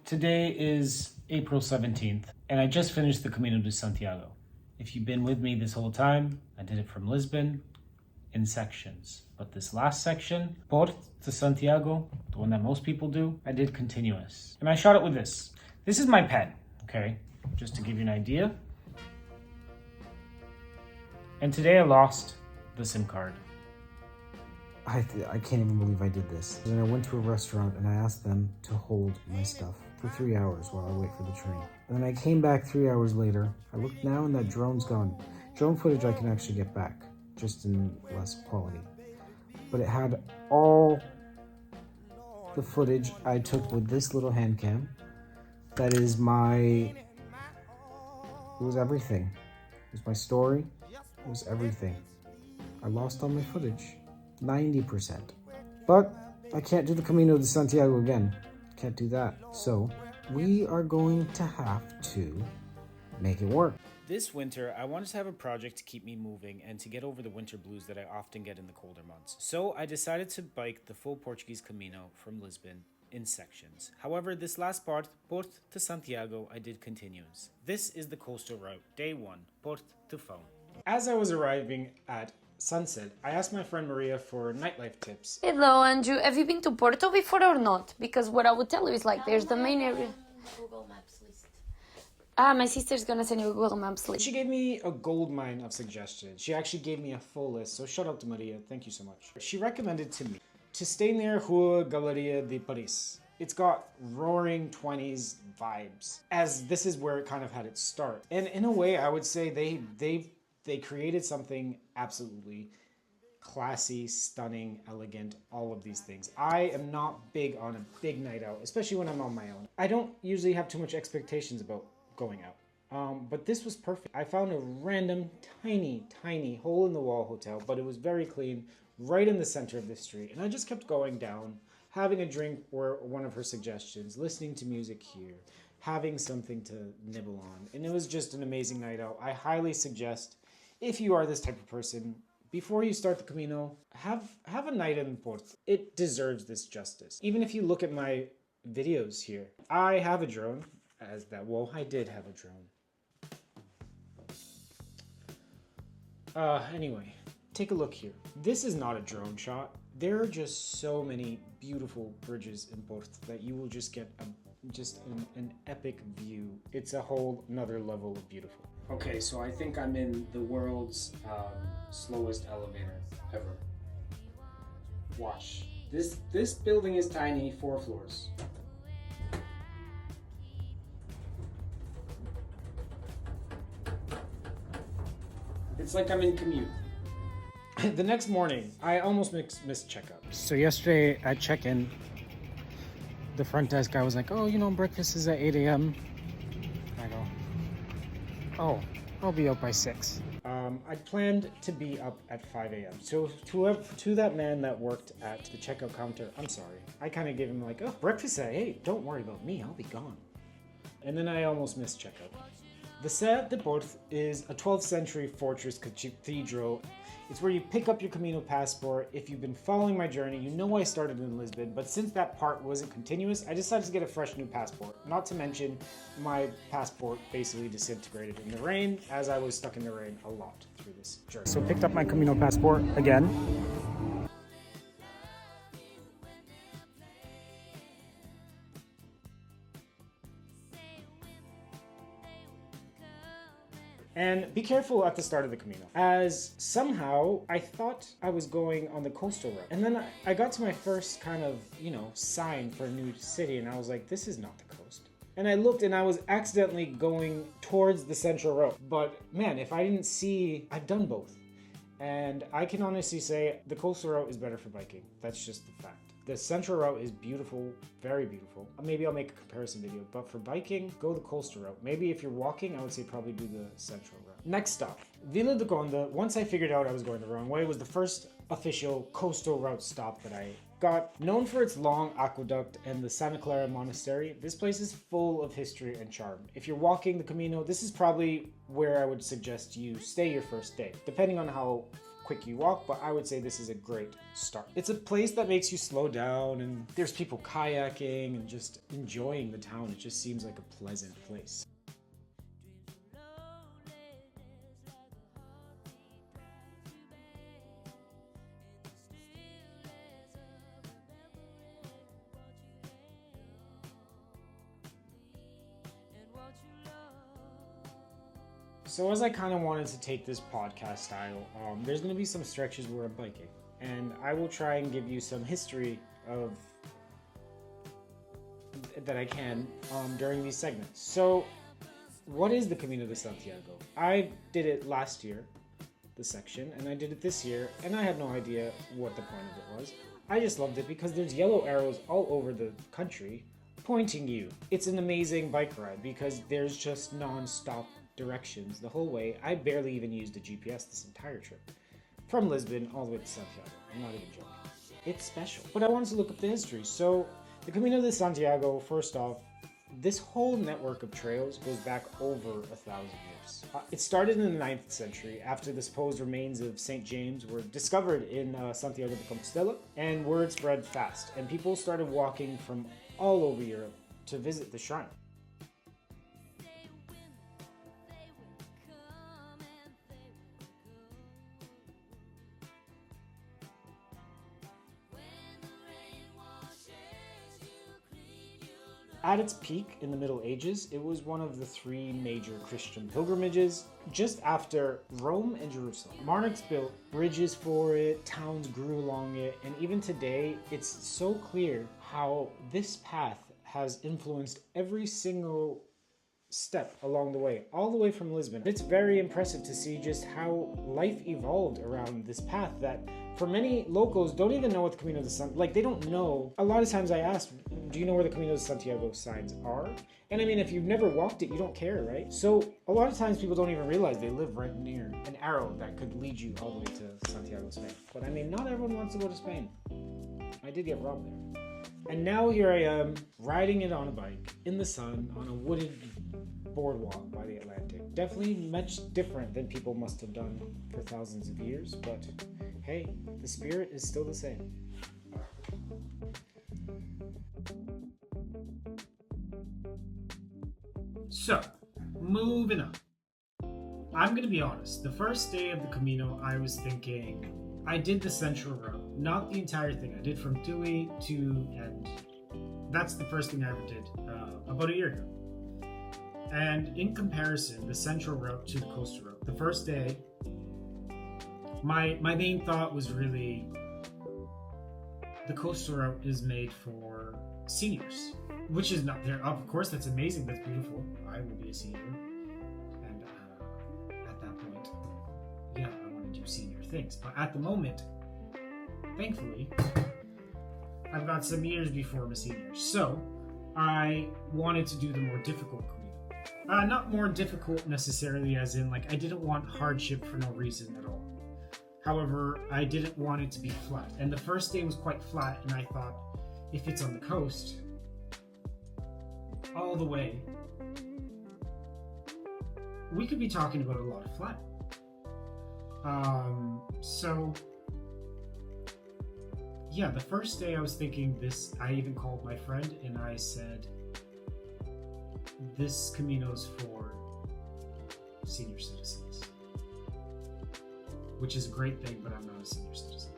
Today is April 17th, and I just finished the Camino de Santiago. If you've been with me this whole time, I did it from Lisbon in sections. But this last section, Porto de Santiago, the one that most people do, I did continuous. And I shot it with this. This is my pen, okay? Just to give you an idea. And today I lost the SIM card. I can't even believe I did this. Then I went to a restaurant and I asked them to hold my stuff for 3 hours while I wait for the train. And then I came back 3 hours later. I looked now and that drone's gone. Drone footage I can actually get back, just in less quality. But it had all the footage I took with this little hand cam. That is it was everything. It was my story. It was everything. I lost all my footage. 90%. But I can't do the Camino de Santiago again. Can't do that. So we are going to have to make it work. This winter, I wanted to have a project to keep me moving and to get over the winter blues that I often get in the colder months. So I decided to bike the full Portuguese Camino from Lisbon in sections. However, this last part, Porto to Santiago, I did continuous. This is the coastal route, day 1, Porto to Fão. As I was arriving at sunset, I asked my friend Maria for nightlife tips. Hello, Andrew. Have you been to Porto before or not? Because what I would tell you is like, there's the main area. Google Maps list. My sister's gonna send you a Google Maps list. She gave me a gold mine of suggestions. She actually gave me a full list, so shout out to Maria. Thank you so much. She recommended to me to stay near Rua Galeria de Paris. It's got roaring 20s vibes, as this is where it kind of had its start. And in a way, I would say they created something absolutely classy, stunning, elegant, all of these things. I am not big on a big night out, especially when I'm on my own. I don't usually have too much expectations about going out. But this was perfect. I found a random, tiny hole-in-the-wall hotel, but it was very clean, right in the center of the street. And I just kept going down, having a drink or one of her suggestions, listening to music here, having something to nibble on. And it was just an amazing night out. I highly suggest, if you are this type of person, before you start the Camino, have a night in Porto. It deserves this justice. Even if you look at my videos here, I have a drone, I did have a drone. Anyway, take a look here. This is not a drone shot. There are just so many beautiful bridges in Porto that you will just get an epic view. It's a whole another level of beautiful. Okay, so I think I'm in the world's slowest elevator ever. Watch. This building is tiny, 4 floors. It's like I'm in commute. The next morning, I almost missed checkup. So yesterday at check-in, the front desk guy was like, oh, breakfast is at 8 a.m. I go, oh, I'll be up by 6. I planned to be up at 5 a.m. So to that man that worked at the checkout counter, I'm sorry. I kind of gave him like, oh, breakfast at 8. Don't worry about me. I'll be gone. And then I almost missed checkout. The Sé de Porto is a 12th century fortress cathedral. It's where you pick up your Camino passport. If you've been following my journey, you know I started in Lisbon, but since that part wasn't continuous, I decided to get a fresh new passport. Not to mention, my passport basically disintegrated in the rain, as I was stuck in the rain a lot through this journey. So picked up my Camino passport again. And be careful at the start of the Camino, as somehow I thought I was going on the coastal route. And then I got to my first kind of, sign for a new city, and I was like, this is not the coast. And I looked and I was accidentally going towards the central route. But man, if I didn't see, I've done both. And I can honestly say the coastal route is better for biking. That's just the fact. The central route is beautiful, very beautiful. Maybe I'll make a comparison video, but for biking, go the coastal route. Maybe if you're walking, I would say probably do the central route. Next stop, Vila de Conde. Once I figured out I was going the wrong way, was the first official coastal route stop that I got. Known for its long aqueduct and the Santa Clara monastery, this place is full of history and charm. If you're walking the Camino, this is probably where I would suggest you stay your first day, depending on how quick you walk, but I would say this is a great start. It's a place that makes you slow down, and there's people kayaking and just enjoying the town. It just seems like a pleasant place. So as I kind of wanted to take this podcast style, there's going to be some stretches where I'm biking, and I will try and give you some history of that I can during these segments. So what is the Camino de Santiago? I did it last year, the section, and I did it this year, and I had no idea what the point of it was. I just loved it because there's yellow arrows all over the country pointing you. It's an amazing bike ride because there's just non-stop directions the whole way. I barely even used a GPS this entire trip. From Lisbon all the way to Santiago. I'm not even joking. It's special. But I wanted to look up the history. So the Camino de Santiago, first off, this whole network of trails goes back over 1,000 years. It started in the 9th century after the supposed remains of St. James were discovered in Santiago de Compostela, and word spread fast, and people started walking from all over Europe to visit the shrine. At its peak in the Middle Ages, it was one of the 3 major Christian pilgrimages, just after Rome and Jerusalem. Monarchs built bridges for it, towns grew along it, and even today, it's so clear how this path has influenced every single step along the way, all the way from Lisbon. It's very impressive to see just how life evolved around this path that for many locals don't even know what the Camino de Santiago, like they don't know. A lot of times I ask, do you know where the Camino de Santiago signs are? And I mean, if you've never walked it, you don't care, right? So a lot of times people don't even realize they live right near an arrow that could lead you all the way to Santiago, Spain. But I mean, not everyone wants to go to Spain. I did get robbed there. And now here I am, riding it on a bike, in the sun, on a wooded boardwalk by the Atlantic. Definitely much different than people must have done for thousands of years, but hey, the spirit is still the same. So, moving on. I'm gonna be honest, the first day of the Camino, I was thinking, I did the central route, not the entire thing. I did from Tui to End. That's the first thing I ever did, about a year ago. And in comparison, the central route to the coastal route, the first day, my main thought was really, the coastal route is made for seniors, which is not there. Of course, that's amazing, that's beautiful. I will be a senior. And at that point, yeah, I want to do senior things. But at the moment, thankfully, I've got some years before I'm a senior. So I wanted to do the more difficult Camino. Not more difficult necessarily as in, like, I didn't want hardship for no reason at all. However, I didn't want it to be flat. And the first day was quite flat, and I thought, if it's on the coast, all the way, we could be talking about a lot of flat. So, yeah, the first day I was thinking this, I even called my friend and I said, this Camino's for senior citizens. Which is a great thing, but I'm not a senior citizen.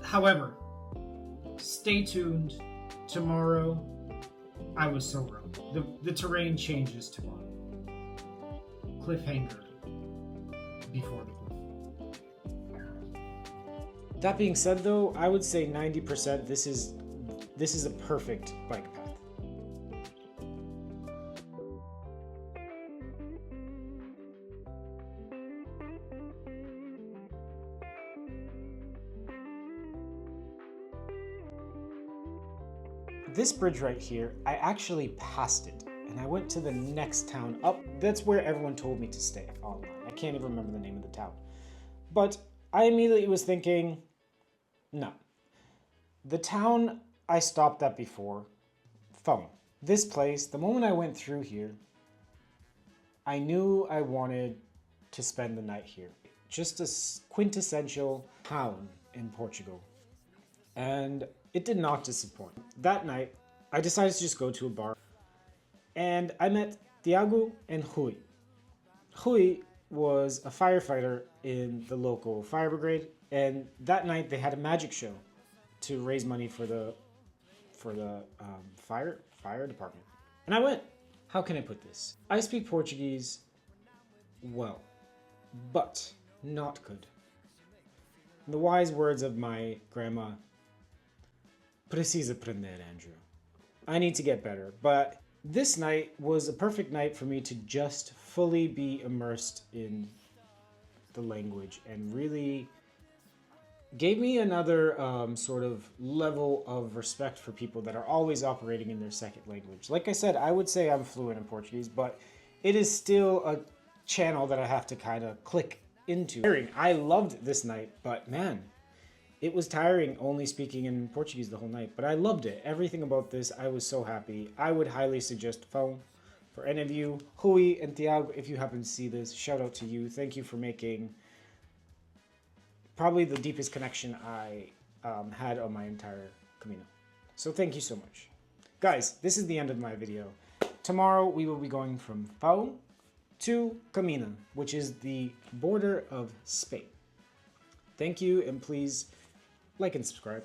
However, stay tuned. Tomorrow, I was so wrong. The terrain changes tomorrow. Cliffhanger before the cliff. That being said, though, I would say 90% this is a perfect bike path. This bridge right here, I actually passed it, and I went to the next town up. That's where everyone told me to stay online. I can't even remember the name of the town. But I immediately was thinking, no. The town I stopped at before, phone. This place, the moment I went through here, I knew I wanted to spend the night here. Just a quintessential town in Portugal. And it did not disappoint. That night, I decided to just go to a bar. And I met Thiago and Hui. Hui was a firefighter in the local fire brigade, and that night they had a magic show to raise money for the fire department. And I went. How can I put this? I speak Portuguese well, but not good. In the wise words of my grandma, precisa aprender, Andrew. I need to get better, but this night was a perfect night for me to just fully be immersed in the language and really gave me another sort of level of respect for people that are always operating in their second language. Like I said, I would say I'm fluent in Portuguese, but it is still a channel that I have to kind of click into. I loved this night, but man, it was tiring only speaking in Portuguese the whole night, but I loved it. Everything about this, I was so happy. I would highly suggest phone for any of you. Hui and Thiago, if you happen to see this, shout out to you. Thank you for making probably the deepest connection I had on my entire Camino. So thank you so much. Guys, this is the end of my video. Tomorrow we will be going from Pau to Camino, which is the border of Spain. Thank you, and please like and subscribe.